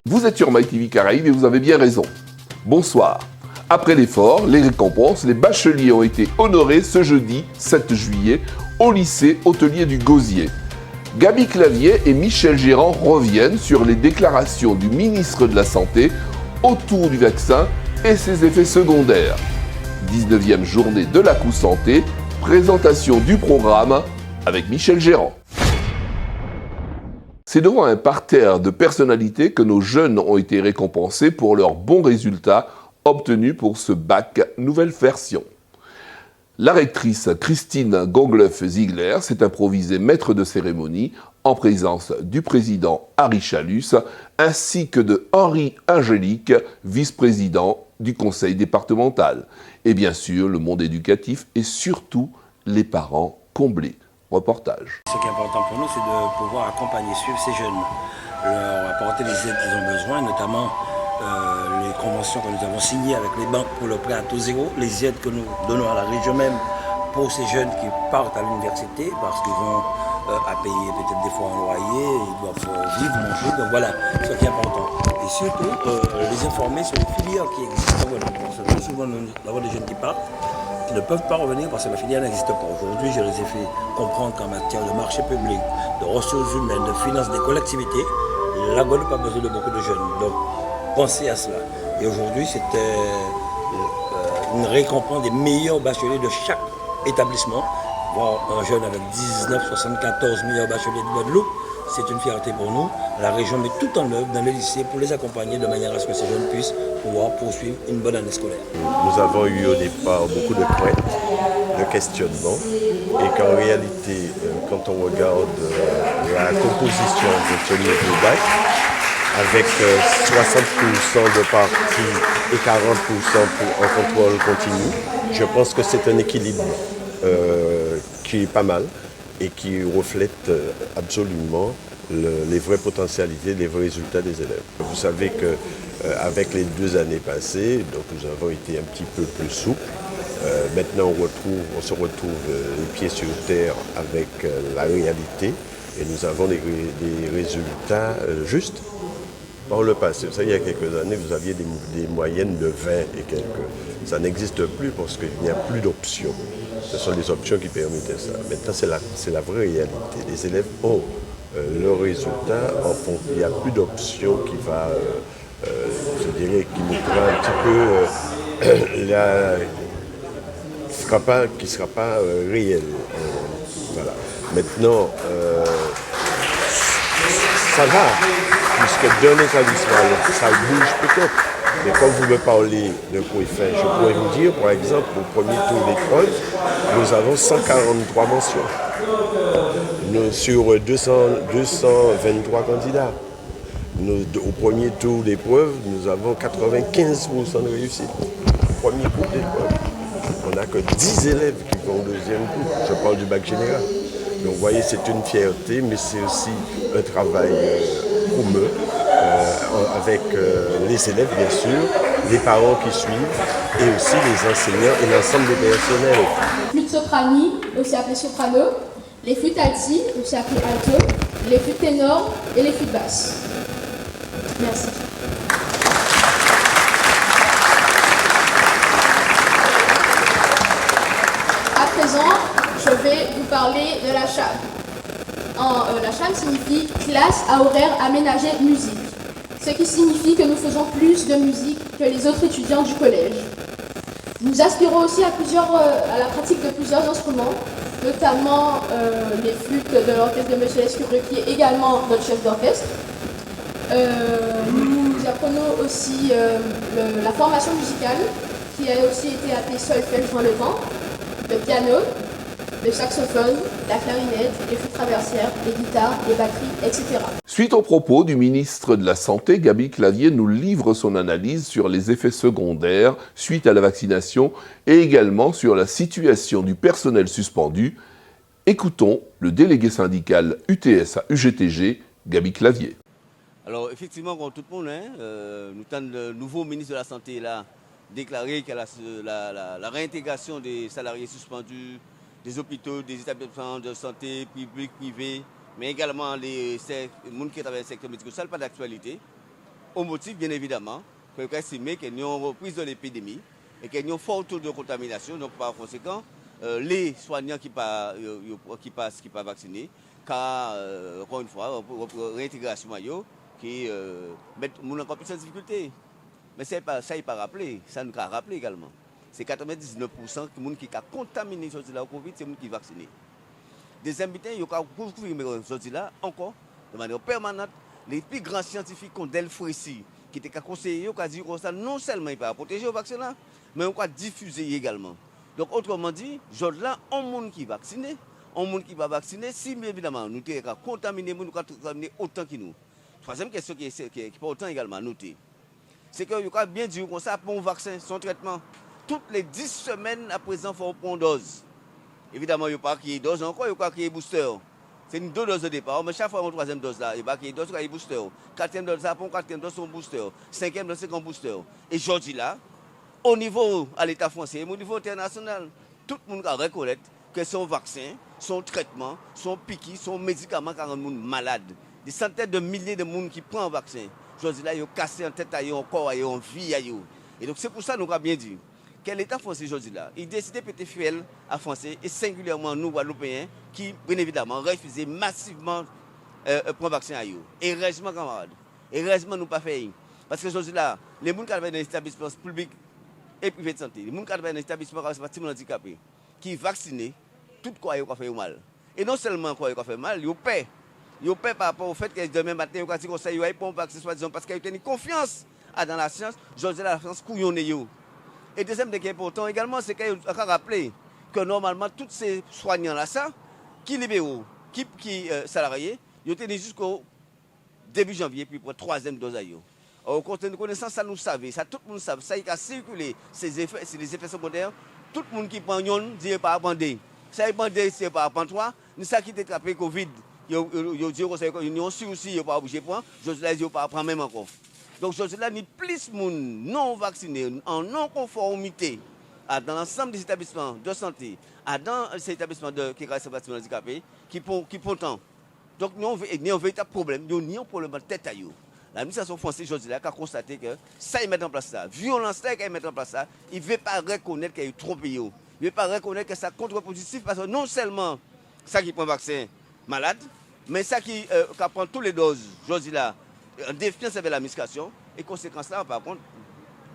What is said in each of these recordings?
Vous êtes sur MyTV Caraïbes et vous avez bien raison. Bonsoir. Après l'effort, les récompenses, les bacheliers ont été honorés ce jeudi 7 juillet au lycée hôtelier du Gosier. Gaby Clavier et Michel Gérand reviennent sur les déclarations du ministre de la Santé autour du vaccin et ses effets secondaires. 19e journée de la Coup Santé, présentation du programme avec Michel Gérand. C'est devant un parterre de personnalités que nos jeunes ont été récompensés pour leurs bons résultats obtenus pour ce bac nouvelle version. La rectrice Christine Gongleuf-Ziegler s'est improvisée maître de cérémonie en présence du président Harry Chalus ainsi que de Henri Angélique, vice-président du conseil départemental. Et bien sûr, le monde éducatif et surtout les parents comblés. Reportage. Ce qui est important pour nous, c'est de pouvoir accompagner, suivre ces jeunes, leur apporter les aides qu'ils ont besoin, notamment les conventions que nous avons signées avec les banques pour le prêt à taux zéro, les aides que nous donnons à la région même pour ces jeunes qui partent à l'université parce qu'ils ont à payer peut-être des fois un loyer, ils doivent vivre, manger, donc voilà ce qui est important. Et surtout, les informer sur les filières qui existent. Voilà. Parce que souvent, nous avons des jeunes qui partent, qui ne peuvent pas revenir parce que la filière n'existe pas. Aujourd'hui, je les ai fait comprendre qu'en matière de marché public, de ressources humaines, de finances des collectivités, la Guadeloupe a besoin de beaucoup de jeunes. Donc, pensez à cela. Et aujourd'hui, c'était une récompense des meilleurs bacheliers de chaque établissement. Voir un jeune avec 19,74 meilleurs bacheliers de Guadeloupe, c'est une fierté pour nous. La région met tout en œuvre dans les lycées pour les accompagner de manière à ce que ces jeunes puissent pouvoir poursuivre une bonne année scolaire. Nous avons eu au départ beaucoup de craintes, de questionnements, et qu'en réalité, quand on regarde la composition de ce niveau bac, avec 60% de parties et 40% pour un contrôle continu, je pense que c'est un équilibre qui est pas mal et qui reflète absolument les vraies potentialités, les vrais résultats des élèves. Vous savez qu'avec les 2 années passées, donc nous avons été un petit peu plus souples. Maintenant on se retrouve les pieds sur terre avec la réalité et nous avons des résultats justes. Par le passé, vous savez, il y a quelques années, vous aviez des moyennes de 20 et quelques. Ça n'existe plus parce qu'il n'y a plus d'options. Ce sont les options qui permettaient ça. Maintenant, c'est la vraie réalité. Les élèves ont leurs résultats. Il n'y a plus d'options qui va, je dirais, qui nous prend un petit peu qui ne sera pas réel. Voilà. Maintenant, ça va, puisque d'un établissement à l'autre, ça bouge peut-être. Mais quand vous me parlez de coefficient, je pourrais vous dire, par exemple, au premier tour d'épreuve, nous avons 143 mentions. Sur 223 candidats. Au premier tour d'épreuve, nous avons 95% de réussite. Premier groupe d'épreuve. On n'a que 10 élèves qui vont au deuxième tour. Je parle du bac général. Donc vous voyez, c'est une fierté, mais c'est aussi un travail commun avec les élèves, bien sûr, les parents qui suivent, et aussi les enseignants et l'ensemble des personnels. Les flûtes soprani, aussi appelées soprano, les flûtes alti, aussi appelées alto, les flûtes ténors et les flûtes basses. Merci. À présent, je vais vous parler de la CHAM. La CHAM signifie classe à horaire aménagé musique, ce qui signifie que nous faisons plus de musique que les autres étudiants du collège. Nous aspirons aussi à la pratique de plusieurs instruments, notamment les flûtes de l'orchestre de M. Lescureux, qui est également notre chef d'orchestre. Nous apprenons aussi la formation musicale, qui a aussi été appelée solfège dans le vent, le piano, le saxophone, la clarinette, les flûtes traversières, les guitares, les batteries, etc. Suite aux propos du ministre de la Santé, Gaby Clavier nous livre son analyse sur les effets secondaires suite à la vaccination et également sur la situation du personnel suspendu. Écoutons le délégué syndical UTS à UGTG, Gaby Clavier. Alors effectivement, comme tout le monde, nous avons le nouveau ministre de la Santé là, déclaré qu'il y a la réintégration des salariés suspendus, des hôpitaux, des établissements de santé publics, privés, mais également les gens qui travaillent dans le secteur médical. Ça n'est pas d'actualité. au motif, bien évidemment, que nous estimons qu'il y a une reprise de l'épidémie et qu'il y a un fort taux de contamination. Donc, par conséquent, les soignants qui ne passent pas vaccinés, car, encore une fois, réintégration qui met encore plus en difficulté. Mais ça n'est pas rappelé, ça nous a rappelé également. C'est 99% de gens qui ont contaminé le Covid, c'est les gens qui sont vaccinés. Deuxième point, il y a couvrir là encore de manière permanente. Les plus grands scientifiques comme Del Frécy, qui étaient conseillés, qui ont dit que non seulement il va protéger le vaccin, mais on va diffuser également. Donc, autrement dit, aujourd'hui, là, on monde qui est vacciné, on monde qui va vacciner, si évidemment nous sommes contaminés, nous sommes contaminés autant que nous. Troisième question qui est importante également à noter, c'est qu'il y a bien dit comme ça, pour un vaccin, son traitement, toutes les 10 semaines à présent, il faut prendre une dose. Évidemment, il n'y a pas qu'il y ait dose encore, il n'y a pas qu'il y ait booster. C'est une 2 doses de départ, mais chaque fois, on a une 3e dose là, il n'y a pas qu'il y ait dose, il y a booster. 4e dose, ça prend 4e dose, son booster. 5e dose, c'est un booster. Et aujourd'hui là, au niveau à l'État français, au niveau international, tout le monde va reconnaître que son vaccin, son traitement, son piqui, son médicament qui rend les gens malades. Des centaines de milliers de gens qui prennent un vaccin. Aujourd'hui là, ils ont cassé en tête, en corps, en vie. Et donc c'est pour ça que nous avons bien dit que l'État français aujourd'hui là, il décide de péter fuel à Français et singulièrement nous, Guadeloupéens, qui bien évidemment refusent massivement prendre le vaccin à eux. Et heureusement, camarades, et heureusement nous pas fait. Parce que aujourd'hui là, les gens qui travaillent dans les établissements publics et privés de santé, les gens qui travaillent dans les établissements handicapés, qui sont vaccinés, tout quoi ils ont fait mal. Et non seulement quoi ils ont fait mal, ils ont peur. Ils ont peur par rapport au fait que demain matin, ils ont dit que ça y est pour un vaccin, soi-disant, parce qu'ils ont une confiance dans la science. Aujourd'hui la science couillonne. Et deuxième point qui est important également, c'est qu'il faut rappeler que normalement, tous ces soignants-là, qui libéraux, qui salariés, ils ont été jusqu'au début janvier, puis pour la 3e dose à eux. Au côté de connaissance, ça nous savait, ça tout le monde savait, ça il a circulé, ces effets, c'est les effets secondaires. Tout le monde qui prend yon dit pas bandé. Ça est bandé, c'est pas pantois. Nous ça qui était attrapé Covid, ils dit que c'est une aussi, ils pas obligé prendre. Je dis pas prendre même encore. Donc je dis là, ni plus de monde non vacciné en non conformité dans l'ensemble des établissements de santé, dans ces établissements qui restent handicapés, qui pourtant. Donc nous avons un véritable problème, nous avons un problème de tête à eux. L'administration française aujourd'hui a constaté que ça ils mettent en place ça, violence ça qu'ils mettent en place ça, ils ne veulent pas reconnaître qu'il y a eu trop de pays. Ils ne veulent pas reconnaître que ça contre-positif parce que non seulement ça qui prend le vaccin malade, mais ça qui prend toutes les doses aujourd'hui là, en défiance avec la médication, et conséquence là, par contre,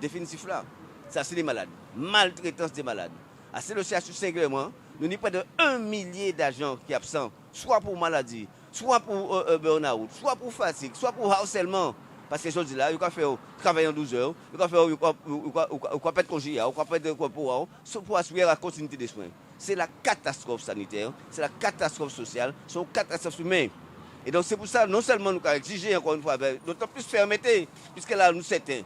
définitif là, ça c'est les malades, maltraitance des malades. À le CHU singulièrement, nous avons près de 1 millier d'agents qui sont absents, soit pour maladie, soit pour burn-out, soit pour fatigue, soit pour harcèlement. Parce que je dis là, il faut faire travailler en 12 heures, il faut faire pas de congé, il faut pas de pour assurer la continuité des soins. C'est la catastrophe sanitaire, c'est la catastrophe sociale, c'est une catastrophe humaine. Et donc c'est pour ça, non seulement nous avons exigé encore une fois, d'autant plus fermeté, puisque là, nous certains,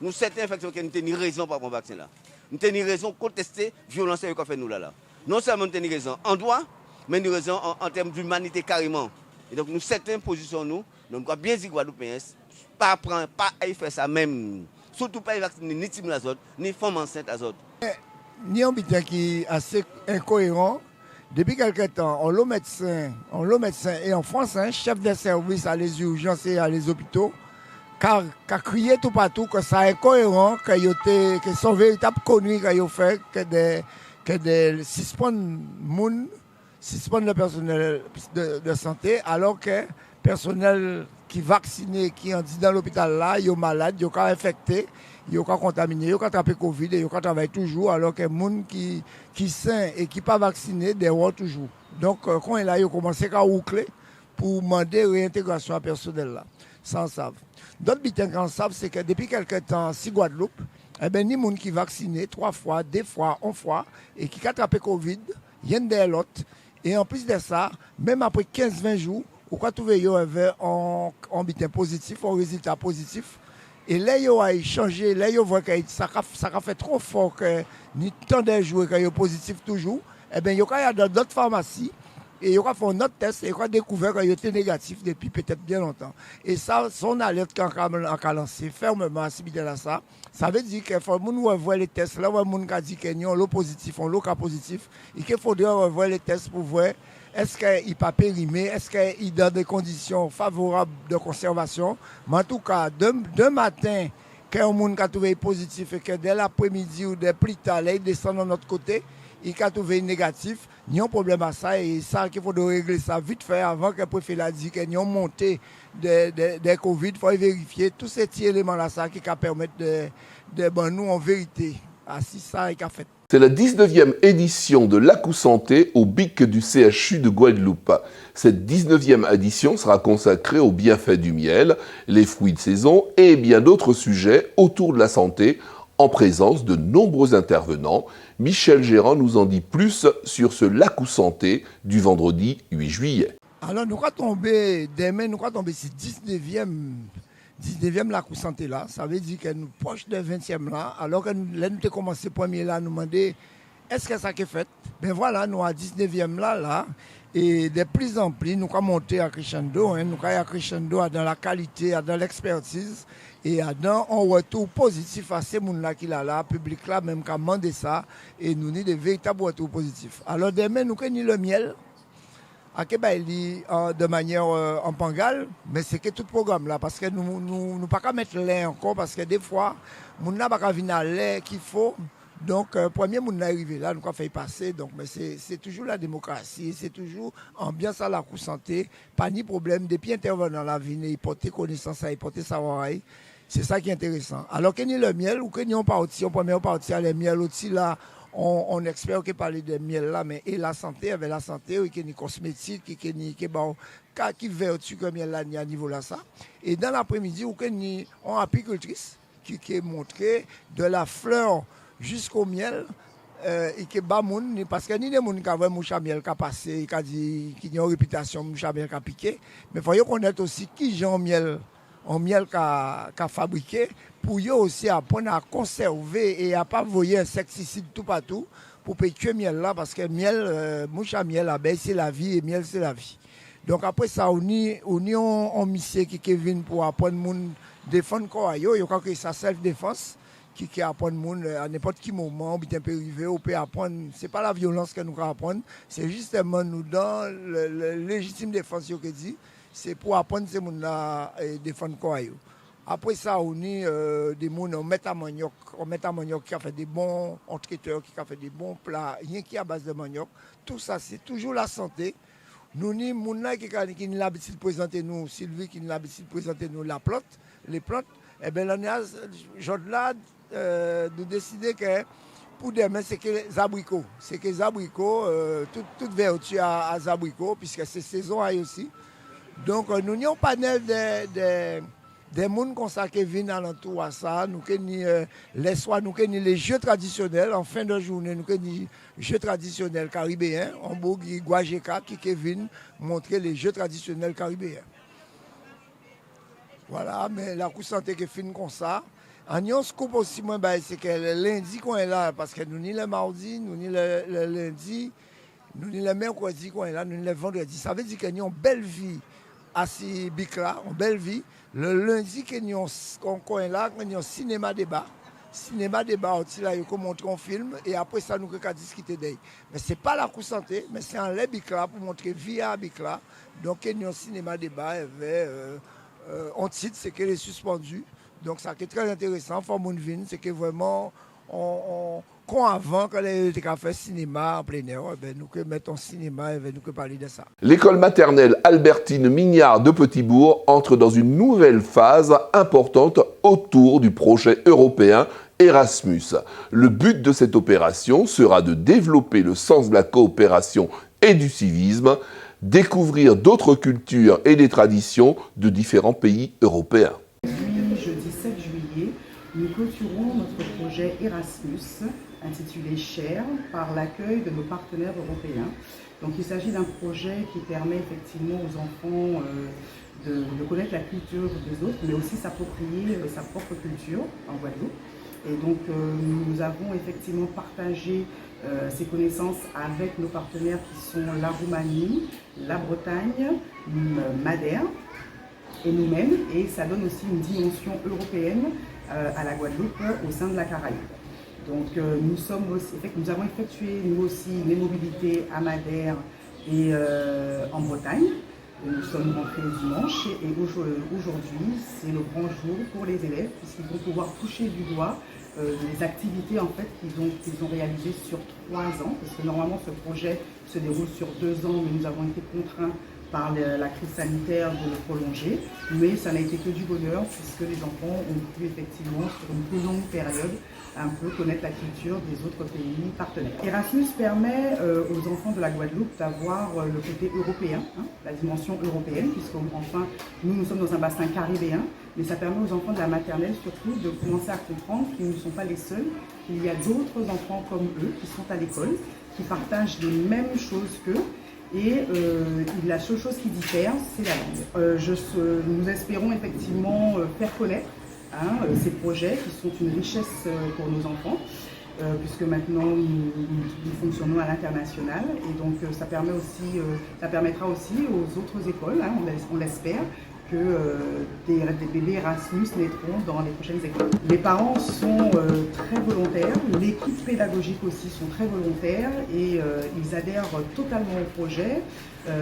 effectivement, que nous avons une raison par rapport au vaccin là. Nous avons une raison de contester la violence qu'on fait nous là. Non seulement nous avons une raison en droit, mais une raison en termes d'humanité carrément. Et donc nous, certaines positions, nous avons bien dit Guadeloupéens, pas apprendre, pas à faire ça même. Surtout pas vacciner ni Tim Lazot, ni femmes enceintes Azot. Ni un bitin qui est assez incohérent. Depuis quelque temps, on le médecin et en France, chef de service à les urgences et à les hôpitaux, car crié tout partout que ça est incohérent, que son véritable connu qu'il fait, que des suspendre le personnel de santé, alors que le personnel qui est vacciné, qui est dans l'hôpital là, il est malade, il est infecté, il est contaminé, il est attrapé Covid, il travaille toujours, alors que les gens qui sont sains et qui ne sont pas vaccinés, ils toujours. Donc, quand il a commencé à roucler pour demander réintégration à personnel là, sans savent. D'autres bitins qui en savent, c'est que depuis quelques temps, si Guadeloupe, ni gens qui sont vaccinés 3 fois, 2 fois, 1 fois, et qui ont attrapé Covid, il y a des l'autre. Et en plus de ça, même après 15-20 jours, on peut trouver un bitin positif, un résultat positif. Et là, il a changé, là, il voit que ça a fait trop fort que ni tant de jours qu'il est positif toujours. Eh bien, il y a dans d'autres pharmacies Et il va faire un autre test et il va découvrir qu'il était négatif depuis peut-être bien longtemps. Et ça, son alerte qu'on a lancé fermement à ça, ça veut dire qu'il faut revoir les tests. Là, on a dit qu'il y a l'eau positif, on l'eau cas positif. Et qu'il faudrait revoir les tests pour voir est-ce qu'il n'est pas périmé, est-ce qu'il est dans des conditions favorables de conservation. Mais en tout cas, d'un matin, quand un monde a trouvé positif et que dès l'après-midi ou dès plus tard, il descend de notre côté, il a trouvé négatif, il y a un problème à ça et ça qu'il faut régler ça vite fait avant que le préfet l'a dit qu'il y a une montée des Covid. Il faut vérifier tous ces petits éléments-là ça qui permettent de nous en vérité. Ainsi ça est fait. C'est la 19e édition de l'Aku Santé au BIC du CHU de Guadeloupe. Cette 19e édition sera consacrée aux bienfaits du miel, les fruits de saison et bien d'autres sujets autour de la santé en présence de nombreux intervenants. Michel Gérand nous en dit plus sur ce l'Aku Santé du vendredi 8 juillet. Alors nous allons tomber demain, nous allons tomber sur 19e l'Aku Santé là, ça veut dire que nous proche de 20e là, alors que nous avons commencé premier là, nous demander est-ce que ça est fait? Ben voilà, nous à 19e là, et de plus en plus, nous allons monter à crescendo, nous allons à crescendo dans la qualité, dans l'expertise, et dans un retour positif à ces gens-là qui là, le public là, même qui a demandé ça, et nous avons des véritables retours positifs. Alors demain, nous avons le miel, de manière en pangal, mais c'est que tout le programme là, parce que nous ne pouvons pas mettre l'air encore, parce que des fois, nous n'avons pas venir à l'air qu'il faut. Donc, premier monde arrivé là, nous avons fait passer. Donc, mais c'est toujours la démocratie, c'est toujours ambiance à la santé, pas ni problème. Depuis intervenant dans la vie, il porter connaissance, il porter savoir. C'est ça qui est intéressant. Alors que ni le miel, ou que ni on partit, on premier parti à le miel aussi là. On espère que parler de miel là, mais et la santé, avec la santé, il y a des cosmétiques, qui va au-dessus de miel là, à niveau là ça. Et dans l'après-midi, il y a une apicultrice qui a montré de la fleur jusqu'au miel, et qui est parce que ni les gens qui ont mouche à miel qui a passé, qui a dit qu'il y a une réputation mouche à miel qui a piqué, mais il faut connaître aussi qui j'ai un miel qu'a fabriqué pour eux aussi apprendre à conserver et à pas voyer insecticides tout partout pour tuer miel là parce que miel mouche à miel abeille c'est la vie et miel c'est la vie. Donc après ça on monsieur qui vient pour apprendre monde défendre quoi yo crois que ça self défense qui apprendre monde à n'importe quel moment bien peut arriver ou peut apprendre c'est pas la violence que nous apprendre c'est justement nous dans le légitime défense que dit c'est pour apprendre ces monde là et défendre quoi yo. Après ça, on a des gens on met à manioc qui a fait des bons traiteurs, qui a fait des bons plats, rien qui est à base de manioc. Tout ça, c'est toujours la santé. Nous avons des gens qui ont l'habitude de présenter nous, Sylvie qui a l'habitude de présenter nous les plantes. Et bien, là, nous décider que pour demain, c'est que les abricots. C'est que les abricots, toute vertu à abricots, puisque c'est saison aussi. Donc, nous avons un panel des gens qui viennent alentour à ça, nous avons les soirs, nous avons les jeux traditionnels, en fin de journée, nous avons les jeux traditionnels caribéens, en Bourgui, Guajeka, qui viennent montrer les jeux traditionnels caribéens. Voilà, mais la Aku Santé qui finit comme ça. En yon scoop aussi, c'est que le lundi qu'on est là, parce que nous ni le mardi, nous ni le lundi, nous ni le mercredi qu'on est là, nous ni le vendredi. Ça veut dire qu'il y a une belle vie à ces bics-là, une belle vie. Le lundi, qu'on est là, il y a un cinéma débat. Cinéma débat, là, il faut montrer un film et après ça, nous pouvons discuter d'elle. Mais ce n'est pas la Aku Santé, mais c'est un bic-là pour montrer vie à bic-là. Donc, il y a un cinéma débat, en titre, c'est qu'elle est suspendue. Donc, ça qui est très intéressant, pour mon vin, c'est que vraiment, avant, quand les gens fait cinéma en plein air, nous pouvons mettre en cinéma et nous pouvons parler de ça. L'école maternelle Albertine Mignard de Petitbourg entre dans une nouvelle phase importante autour du projet européen Erasmus. Le but de cette opération sera de développer le sens de la coopération et du civisme, découvrir d'autres cultures et des traditions de différents pays européens. Jeudi 7 juillet, nous clôturons notre projet Erasmus, intitulé Cher, par l'accueil de nos partenaires européens. Donc il s'agit d'un projet qui permet effectivement aux enfants de connaître la culture des autres, mais aussi s'approprier sa propre culture en Guadeloupe. Et donc nous avons effectivement partagé ces connaissances avec nos partenaires qui sont la Roumanie, la Bretagne, Madère et nous-mêmes. Et ça donne aussi une dimension européenne à la Guadeloupe au sein de la Caraïbe. Donc nous avons effectué nous aussi les mobilités à Madère et en Bretagne. Nous sommes rentrés dimanche et aujourd'hui c'est le grand jour pour les élèves puisqu'ils vont pouvoir toucher du doigt les activités en fait qu'ils ont réalisées sur 3 ans, parce que normalement ce projet se déroule sur 2 ans, mais nous avons été contraints par la crise sanitaire de le prolonger, mais ça n'a été que du bonheur puisque les enfants ont pu effectivement sur une plus longue période un peu connaître la culture des autres pays partenaires. Erasmus permet aux enfants de la Guadeloupe d'avoir le côté européen, la dimension européenne, puisque enfin nous sommes dans un bassin caribéen, mais ça permet aux enfants de la maternelle surtout de commencer à comprendre qu'ils ne sont pas les seuls, qu'il y a d'autres enfants comme eux qui sont à l'école, qui partagent les mêmes choses qu'eux. Et la seule chose qui diffère, c'est la langue. Nous espérons effectivement faire connaître ces projets qui sont une richesse pour nos enfants, puisque maintenant nous fonctionnons à l'international. Et donc ça permettra aussi aux autres écoles, on l'espère, que des bébés Erasmus naîtront dans les prochaines écoles. Les parents sont très volontaires, l'équipe pédagogique aussi sont très volontaires et ils adhèrent totalement au projet.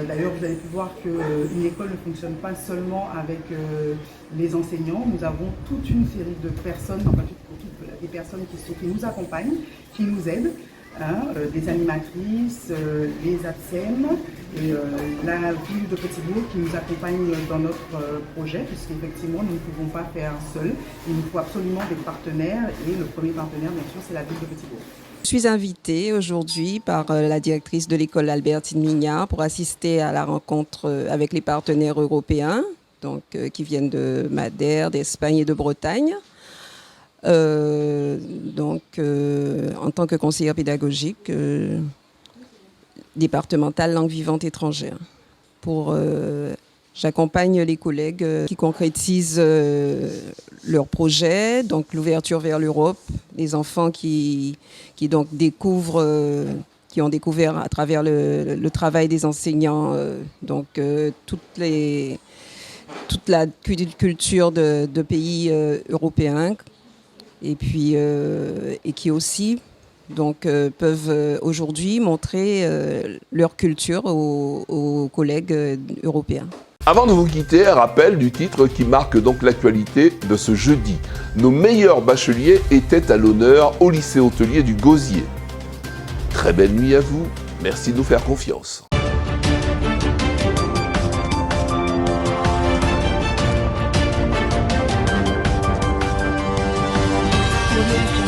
D'ailleurs, vous avez pu voir qu'une école ne fonctionne pas seulement avec les enseignants. Nous avons toute une série de personnes, des personnes qui nous accompagnent, qui nous aident. Des animatrices, les APSEM et la ville de Petit-Bourg qui nous accompagne dans notre projet, puisqu'effectivement nous ne pouvons pas faire seul. Il nous faut absolument des partenaires et le premier partenaire bien sûr c'est la ville de Petit-Bourg. Je suis invitée aujourd'hui par la directrice de l'école Albertine Mignard pour assister à la rencontre avec les partenaires européens donc, qui viennent de Madère, d'Espagne et de Bretagne. En tant que conseillère pédagogique départementale langue vivante étrangère. J'accompagne les collègues qui concrétisent leur projet, donc l'ouverture vers l'Europe, les enfants qui donc découvrent, qui ont découvert à travers le travail des enseignants toute la culture de pays européens. Et puis et qui aussi peuvent aujourd'hui montrer leur culture aux collègues européens. Avant de vous quitter, un rappel du titre qui marque donc l'actualité de ce jeudi. Nos meilleurs bacheliers étaient à l'honneur au lycée hôtelier du Gosier. Très belle nuit à vous, merci de nous faire confiance. Je